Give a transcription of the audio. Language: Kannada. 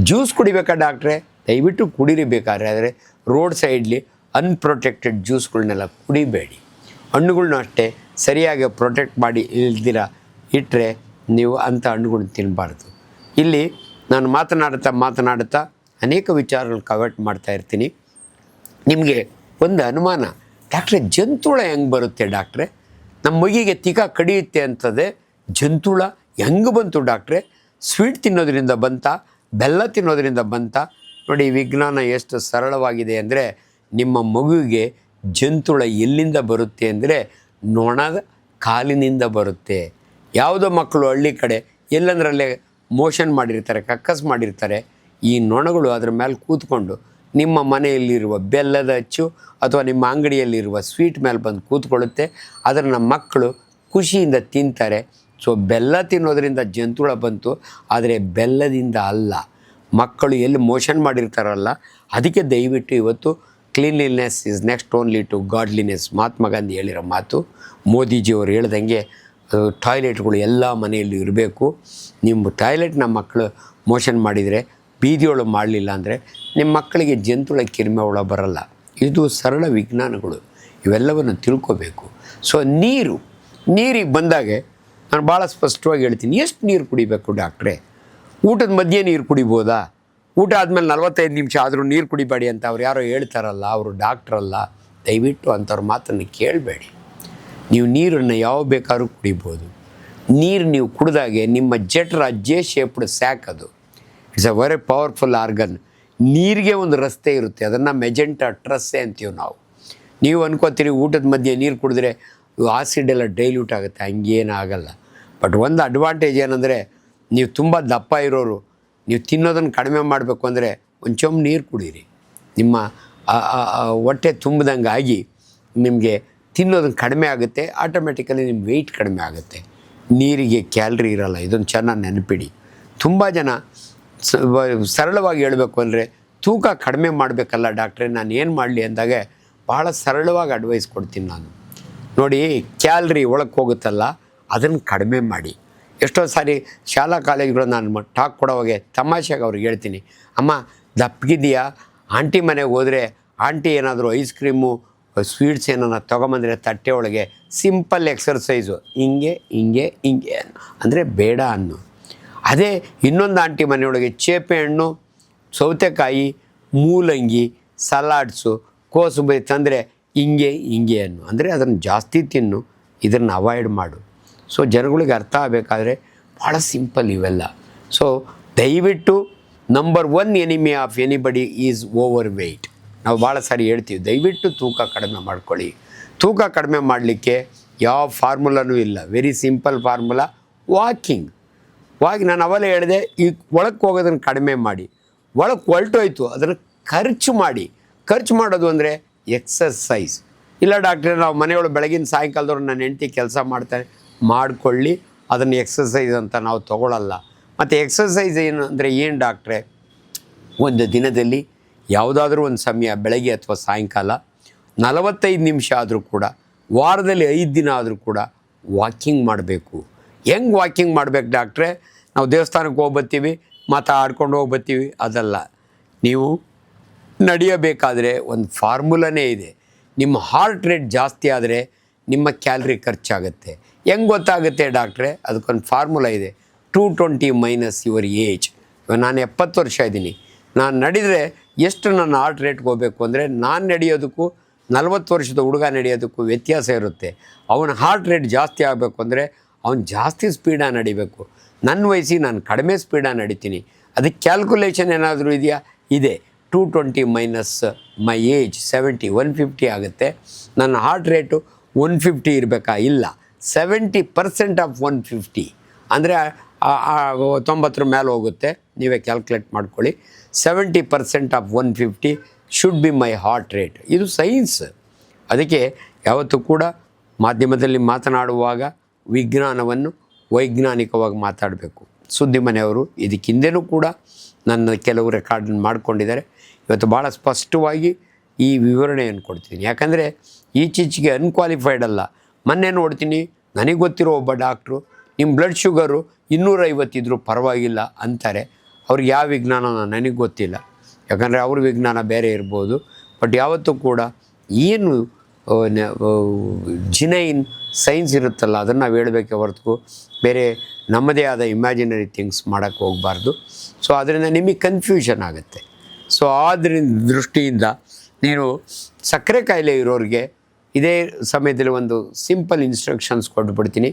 ಜ್ಯೂಸ್ ಕುಡಿಬೇಕಾ ಡಾಕ್ಟ್ರೆ? ದಯವಿಟ್ಟು ಕುಡೀರಿ ಬೇಕಾದ್ರೆ, ಆದರೆ ರೋಡ್ ಸೈಡ್ಲಿ ಅನ್ಪ್ರೊಟೆಕ್ಟೆಡ್ ಜ್ಯೂಸ್ಗಳನ್ನೆಲ್ಲ ಕುಡಿಬೇಡಿ. ಹಣ್ಣುಗಳ್ನೂ ಅಷ್ಟೇ ಸರಿಯಾಗಿ ಪ್ರೊಟೆಕ್ಟ್ ಮಾಡಿ ಇಲ್ದಿರ ಇಟ್ಟರೆ ನೀವು ಅಂಥ ಹಣ್ಣುಗಳನ್ನ ತಿನ್ನಬಾರ್ದು. ಇಲ್ಲಿ ನಾನು ಮಾತನಾಡುತ್ತಾ ಅನೇಕ ವಿಚಾರಗಳು ಕವರ್ ಮಾಡ್ತಾ ಇರ್ತೀನಿ. ನಿಮಗೆ ಒಂದು ಅನುಮಾನ, ಡಾಕ್ಟ್ರೆ ಜಂತುಳ ಹೆಂಗೆ ಬರುತ್ತೆ ಡಾಕ್ಟ್ರೆ? ನಮ್ಮ ಮಗಿಗೆ ತಿಕ್ಕ ಕಡಿಯುತ್ತೆ ಅಂತದೆ, ಜಂತುಳ ಹೆಂಗೆ ಬಂತು ಡಾಕ್ಟ್ರೆ? ಸ್ವೀಟ್ ತಿನ್ನೋದ್ರಿಂದ ಬಂತ, ಬೆಲ್ಲ ತಿನ್ನೋದ್ರಿಂದ ಬಂತ? ನೋಡಿ, ವಿಜ್ಞಾನ ಎಷ್ಟು ಸರಳವಾಗಿದೆ ಅಂದರೆ, ನಿಮ್ಮ ಮಗುವಿಗೆ ಜಂತುಳ ಎಲ್ಲಿಂದ ಬರುತ್ತೆ ಅಂದರೆ ನೊಣದ ಕಾಲಿನಿಂದ ಬರುತ್ತೆ. ಯಾವುದೋ ಮಕ್ಕಳು ಹಳ್ಳಿ ಕಡೆ ಎಲ್ಲಂದ್ರಲ್ಲೇ ಮೋಷನ್ ಮಾಡಿರ್ತಾರೆ, ಕಕ್ಕಸ್ ಮಾಡಿರ್ತಾರೆ. ಈ ನೊಣಗಳು ಅದರ ಮೇಲೆ ಕೂತ್ಕೊಂಡು ನಿಮ್ಮ ಮನೆಯಲ್ಲಿರುವ ಬೆಲ್ಲದ ಅಚ್ಚು ಅಥವಾ ನಿಮ್ಮ ಅಂಗಡಿಯಲ್ಲಿರುವ ಸ್ವೀಟ್ ಮೇಲೆ ಬಂದು ಕೂತ್ಕೊಳ್ಳುತ್ತೆ. ಅದನ್ನು ಮಕ್ಕಳು ಖುಷಿಯಿಂದ ತಿಂತಾರೆ. ಸೊ ಬೆಲ್ಲ ತಿನ್ನೋದ್ರಿಂದ ಜಂತುಳ ಬಂತು, ಆದರೆ ಬೆಲ್ಲದಿಂದ ಅಲ್ಲ. ಮಕ್ಕಳು ಎಲ್ಲಿ ಮೋಷನ್ ಮಾಡಿರ್ತಾರಲ್ಲ, ಅದಕ್ಕೆ ದಯವಿಟ್ಟು ಇವತ್ತು cleanliness is next only to godliness. Mahatma Gandhi ಹೇಳಿರೋ ಮಾತು, ಮೋದಿಜಿಯವರು ಹೇಳ್ದಂಗೆ ಟಾಯ್ಲೆಟ್ಗಳು ಎಲ್ಲ ಮನೆಯಲ್ಲಿ ಇರಬೇಕು. ನಿಮ್ಮ ಟಾಯ್ಲೆಟ್ನ ಮಕ್ಕಳು ಮೋಷನ್ ಮಾಡಿದರೆ, ಬೀದಿಯೊಳು ಮಾಡಲಿಲ್ಲ ಅಂದರೆ ನಿಮ್ಮ ಮಕ್ಕಳಿಗೆ ಜಂತುಳ ಕಿರಿಮೆ ಹುಳ ಬರಲ್ಲ. ಇದು ಸರಳ ವಿಜ್ಞಾನಗಳು, ಇವೆಲ್ಲವನ್ನು ತಿಳ್ಕೋಬೇಕು. ಸೊ ನೀರಿಗೆ ಬಂದಾಗೆ ನಾನು ಭಾಳ ಸ್ಪಷ್ಟವಾಗಿ ಹೇಳ್ತೀನಿ, ಎಷ್ಟು ನೀರು ಕುಡಿಬೇಕು ಡಾಕ್ಟ್ರೆ? ಊಟದ ಮಧ್ಯೆ ನೀರು ಕುಡಿಬೋದಾ? ಊಟ ಆದಮೇಲೆ 45 ನಿಮಿಷ ಆದರೂ ನೀರು ಕುಡಿಬೇಡಿ ಅಂತ ಅವ್ರು ಯಾರೋ ಹೇಳ್ತಾರಲ್ಲ, ಅವರು ಡಾಕ್ಟ್ರಲ್ಲ. ದಯವಿಟ್ಟು ಅಂಥವ್ರ ಮಾತನ್ನು ಕೇಳಬೇಡಿ. ನೀವು ನೀರನ್ನು ಯಾವ ಬೇಕಾದ್ರೂ ಕುಡಿಬೋದು. ನೀರು ನೀವು ಕುಡಿದಾಗೆ ನಿಮ್ಮ ಜಠರ ಜೆ ಶೇಪ್ಡ್ ಸ್ಯಾಕ್, ಅದು it's a very powerful organ. ನೀರಿಗೆ ಒಂದು ರಸ್ತೆ ಇರುತ್ತೆ, ಅದನ್ನು ಮೆಜೆಂಟಾ ಟ್ರಸ್ಸೆ ಅಂತೀವಿ ನಾವು. ನೀವು ಅನ್ಕೋತೀರಿ ಊಟದ ಮಧ್ಯೆ ನೀರು ಕುಡಿದ್ರೆ ಆಸಿಡ್ ಎಲ್ಲ ಡೈಲ್ಯೂಟ್ ಆಗುತ್ತೆ, ಹಂಗೇನೂ ಆಗಲ್ಲ. ಬಟ್ ಒಂದು ಅಡ್ವಾಂಟೇಜ್ ಏನಂದರೆ, ನೀವು ತುಂಬ ದಪ್ಪ ಇರೋರು, ನೀವು ತಿನ್ನೋದನ್ನು ಕಡಿಮೆ ಮಾಡಬೇಕು ಅಂದರೆ ಒಂದು ಚೊಂಬು ನೀರು ಕುಡೀರಿ. ನಿಮ್ಮ ಹೊಟ್ಟೆ ತುಂಬಿದಂಗೆ ಆಗಿ ನಿಮಗೆ ತಿನ್ನೋದನ್ನು ಕಡಿಮೆ ಆಗುತ್ತೆ, ಆಟೋಮೆಟಿಕಲಿ ನಿಮ್ಮ ವೆಯ್ಟ್ ಕಡಿಮೆ ಆಗುತ್ತೆ. ನೀರಿಗೆ ಕ್ಯಾಲ್ರಿ ಇರಲ್ಲ, ಇದೊಂದು ಚೆನ್ನಾಗಿ ನೆನಪಿಡಿ. ತುಂಬ ಜನ ಸರಳವಾಗಿ ಹೇಳಬೇಕು ಅಂದರೆ, ತೂಕ ಕಡಿಮೆ ಮಾಡಬೇಕಲ್ಲ ಡಾಕ್ಟ್ರೆ, ನಾನು ಏನು ಮಾಡಲಿ ಅಂದಾಗ ಭಾಳ ಸರಳವಾಗಿ ಅಡ್ವೈಸ್ ಕೊಡ್ತೀನಿ ನಾನು. ನೋಡಿ, ಕ್ಯಾಲ್ರಿ ಒಳಗೆ ಹೋಗುತ್ತಲ್ಲ, ಅದನ್ನು ಕಡಿಮೆ ಮಾಡಿ. ಎಷ್ಟೋ ಸಾರಿ ಶಾಲಾ ಕಾಲೇಜುಗಳು ನಾನು ಟಾಕ್ ಕೊಡೋವಾಗೆ ತಮಾಷೆಗೆ ಅವ್ರಿಗೆ ಹೇಳ್ತೀನಿ, ಅಮ್ಮ ದಪ್ಪಗಿದೆಯಾ, ಆಂಟಿ ಮನೆಗೆ ಹೋದರೆ ಆಂಟಿ ಏನಾದರೂ ಐಸ್ ಕ್ರೀಮು ಸ್ವೀಟ್ಸ್ ಏನಾರ ತೊಗೊಂಬಂದರೆ ತಟ್ಟೆ ಒಳಗೆ ಸಿಂಪಲ್ ಎಕ್ಸರ್ಸೈಸು, ಹಿಂಗೆ ಹಿಂಗೆ ಹಿಂಗೆ ಅಂದರೆ ಬೇಡ ಅನ್ನು. ಅದೇ ಇನ್ನೊಂದು ಆಂಟಿ ಮನೆಯೊಳಗೆ ಚೇಪೆ ಹಣ್ಣು, ಸೌತೆಕಾಯಿ, ಮೂಲಂಗಿ, ಸಲಾಡ್ಸು, ಕೋಸುಬರಿ ತಂದರೆ ಹಿಂಗೆ ಹಿಂಗೆ ಅನ್ನು ಅಂದರೆ ಅದನ್ನು ಜಾಸ್ತಿ ತಿನ್ನು, ಇದನ್ನು ಅವಾಯ್ಡ್ ಮಾಡು. ಸೊ ಜನಗಳಿಗೆ ಅರ್ಥ ಆಗಬೇಕಾದ್ರೆ ಭಾಳ ಸಿಂಪಲ್ ಇವೆಲ್ಲ. ಸೊ ದಯವಿಟ್ಟು number 1 enemy of anybody is overweight. ನಾವು ಭಾಳ ಸಾರಿ ಹೇಳ್ತೀವಿ, ದಯವಿಟ್ಟು ತೂಕ ಕಡಿಮೆ ಮಾಡ್ಕೊಳ್ಳಿ. ತೂಕ ಕಡಿಮೆ ಮಾಡಲಿಕ್ಕೆ ಯಾವ ಫಾರ್ಮುಲಾನೂ ಇಲ್ಲ, ವೆರಿ ಸಿಂಪಲ್ ಫಾರ್ಮುಲಾ, ವಾಕಿಂಗ್. ನಾನು ಅವೆಲ್ಲ ಹೇಳಿದೆ, ಈ ಒಳಕ್ಕೆ ಹೋಗೋದನ್ನು ಕಡಿಮೆ ಮಾಡಿ. ಒಳಗೆ ಹೊರಟೋಯ್ತು ಅದನ್ನು ಖರ್ಚು ಮಾಡಿ. ಖರ್ಚು ಮಾಡೋದು ಅಂದರೆ ಎಕ್ಸರ್ಸೈಸ್. ಇಲ್ಲ ಡಾಕ್ಟ್ರೆ, ನಾವು ಮನೆಯೊಳಗೆ ಬೆಳಗಿನ ಸಾಯಂಕಾಲದವ್ರು ನನ್ನ ಹೆಂಡತಿ ಕೆಲಸ ಮಾಡ್ತಾರೆ, ಮಾಡಿಕೊಳ್ಳಿ, ಅದನ್ನು ಎಕ್ಸರ್ಸೈಸ್ ಅಂತ ನಾವು ತೊಗೊಳ್ಳಲ್ಲ. ಮತ್ತು ಎಕ್ಸರ್ಸೈಸ್ ಏನು ಅಂದರೆ ಏನು ಡಾಕ್ಟ್ರೆ? ಒಂದು ದಿನದಲ್ಲಿ ಯಾವುದಾದ್ರೂ ಒಂದು ಸಮಯ, ಬೆಳಗ್ಗೆ ಅಥವಾ ಸಾಯಂಕಾಲ 45 ನಿಮಿಷ ಆದರೂ ಕೂಡ, ವಾರದಲ್ಲಿ 5 ದಿನ ಆದರೂ ಕೂಡ ವಾಕಿಂಗ್ ಮಾಡಬೇಕು. ಹೆಂಗೆ ವಾಕಿಂಗ್ ಮಾಡಬೇಕು ಡಾಕ್ಟ್ರೆ? ನಾವು ದೇವಸ್ಥಾನಕ್ಕೆ ಹೋಗ್ಬರ್ತೀವಿ, ಮಾತಾಡ್ಕೊಂಡು ಹೋಗ್ಬರ್ತೀವಿ, ಅದಲ್ಲ. ನೀವು ನಡೆಯಬೇಕಾದ್ರೆ ಒಂದು ಫಾರ್ಮುಲಾನೇ ಇದೆ. ನಿಮ್ಮ ಹಾರ್ಟ್ ರೇಟ್ ಜಾಸ್ತಿ ಆದರೆ ನಿಮ್ಮ ಕ್ಯಾಲ್ರಿ ಖರ್ಚಾಗುತ್ತೆ. ಹೆಂಗೆ ಗೊತ್ತಾಗುತ್ತೆ ಡಾಕ್ಟ್ರೆ? ಅದಕ್ಕೊಂದು ಫಾರ್ಮುಲಾ ಇದೆ, 220 ಮೈನಸ್ ಯುವರ್ ಏಜ್. ಇವಾಗ ನಾನು 70 ವರ್ಷ ಇದ್ದೀನಿ, ನಾನು ನಡೆದರೆ ಎಷ್ಟು ನನ್ನ ಹಾರ್ಟ್ ರೇಟ್ಗೆ ಹೋಗಬೇಕು ಅಂದರೆ, ನಾನು ನಡೆಯೋದಕ್ಕೂ 40 ವರ್ಷದ ಹುಡುಗ ನಡೆಯೋದಕ್ಕೂ ವ್ಯತ್ಯಾಸ ಇರುತ್ತೆ. ಅವನ ಹಾರ್ಟ್ ರೇಟ್ ಜಾಸ್ತಿ ಆಗಬೇಕು ಅಂದರೆ ಅವನು ಜಾಸ್ತಿ ಸ್ಪೀಡಾಗಿ ನಡಿಬೇಕು. ನನ್ನ ವಯಸ್ಸಿಗೆ ನಾನು ಕಡಿಮೆ ಸ್ಪೀಡಾಗಿ ನಡಿತೀನಿ. ಅದಕ್ಕೆ ಕ್ಯಾಲ್ಕುಲೇಷನ್ ಏನಾದರೂ ಇದೆಯಾ? ಇದೆ. 220 ಮೈನಸ್ ಮೈ ಏಜ್ 70, 150 ಆಗುತ್ತೆ. ನನ್ನ ಹಾರ್ಟ್ ರೇಟು 150 ಇರಬೇಕಾ? ಇಲ್ಲ, 70% ಆಫ್ 150 ಅಂದರೆ 90 ಮೇಲೆ ಹೋಗುತ್ತೆ. ನೀವೇ ಕ್ಯಾಲ್ಕುಲೇಟ್ ಮಾಡ್ಕೊಳ್ಳಿ. 70% of 150 should be my heart rate. ಇದು ಸೈನ್ಸ್. ಅದಕ್ಕೆ ಯಾವತ್ತೂ ಕೂಡ ಮಾಧ್ಯಮದಲ್ಲಿ ಮಾತನಾಡುವಾಗ ವಿಜ್ಞಾನವನ್ನು ವೈಜ್ಞಾನಿಕವಾಗಿ ಮಾತಾಡಬೇಕು. ಸುದ್ದಿ ಮನೆಯವರು ಇದಕ್ಕಿಂದನೂ ಕೂಡ ನನ್ನ ಕೆಲವು ರೆಕಾರ್ಡ್ ಮಾಡ್ಕೊಂಡಿದ್ದಾರೆ. ಇವತ್ತು ಭಾಳ ಸ್ಪಷ್ಟವಾಗಿ ಈ ವಿವರಣೆಯನ್ನು ಕೊಡ್ತೀನಿ. ಯಾಕಂದರೆ ಈಚೀಚೆಗೆ ಅನ್ಕ್ವಾಲಿಫೈಡ್ ಅಲ್ಲ. ಮೊನ್ನೆ ನೋಡ್ತೀನಿ, ನನಗೆ ಗೊತ್ತಿರೋ ಒಬ್ಬ ಡಾಕ್ಟ್ರು, ನಿಮ್ಮ ಬ್ಲಡ್ ಶುಗರು 250 ಇದ್ದರೂ ಪರವಾಗಿಲ್ಲ ಅಂತಾರೆ. ಅವ್ರಿಗೆ ಯಾವ ವಿಜ್ಞಾನ ನನಗೆ ಗೊತ್ತಿಲ್ಲ, ಯಾಕಂದರೆ ಅವ್ರ ವಿಜ್ಞಾನ ಬೇರೆ ಇರ್ಬೋದು. ಬಟ್ ಯಾವತ್ತೂ ಕೂಡ ಏನು ಜಿನೈನ್ ಸೈನ್ಸ್ ಇರುತ್ತಲ್ಲ ಅದನ್ನು ನಾವು ಹೇಳಬೇಕೆ ಹೊರತು ಬೇರೆ ನಮ್ಮದೇ ಆದ ಇಮ್ಯಾಜಿನರಿ ಥಿಂಗ್ಸ್ ಮಾಡೋಕ್ಕೆ ಹೋಗಬಾರ್ದು. ಸೊ ಅದರಿಂದ ನಿಮಗೆ ಕನ್ಫ್ಯೂಷನ್ ಆಗುತ್ತೆ. ಸೊ ಆದ್ದರಿಂದ ದೃಷ್ಟಿಯಿಂದ ನೀನು ಸಕ್ಕರೆ ಕಾಯಿಲೆ ಇರೋರಿಗೆ ಇದೇ ಸಮಯದಲ್ಲಿ ಒಂದು ಸಿಂಪಲ್ ಇನ್ಸ್ಟ್ರಕ್ಷನ್ಸ್ ಕೊಟ್ಬಿಡ್ತೀನಿ.